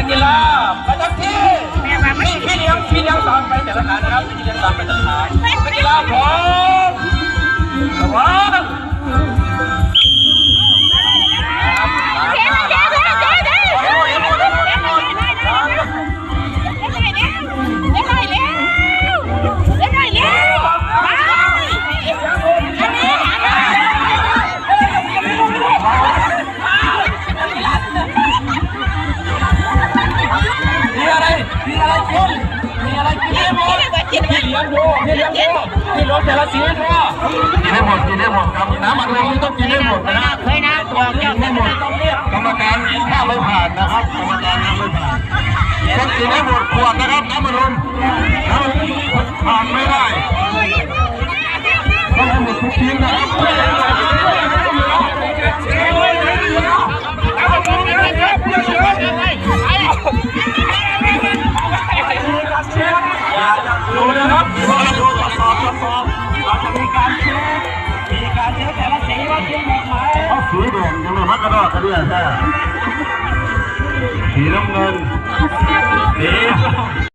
กีฬาประจำที่พี่เลี้ยงสามไปแต่ละฐานนะครับพี่เลี้ยงสามไปแต่ละฐานนักกีฬาพร้อมระวังพี่รถแต่ละสีพ่อกินได้หมดครับน้ำอัดลมต้องกินได้หมดนะเคยนะตัวกินได้หมดกรรมการถ้าไม่ผ่านนะครับกรรมการถ้าไม่ผ่านต้องกินได้หมดขวดนะครับน้ำอัดลมผ่านไม่ได้ต้องให้หมดทุกทีมนะครับดูนะครับเราจะมีการเช็คแต่ละสีว่ากินหมดไหมสีแดงยังไม่พักกระดอกกระเดี่ยแท้สีน้ำเงินสี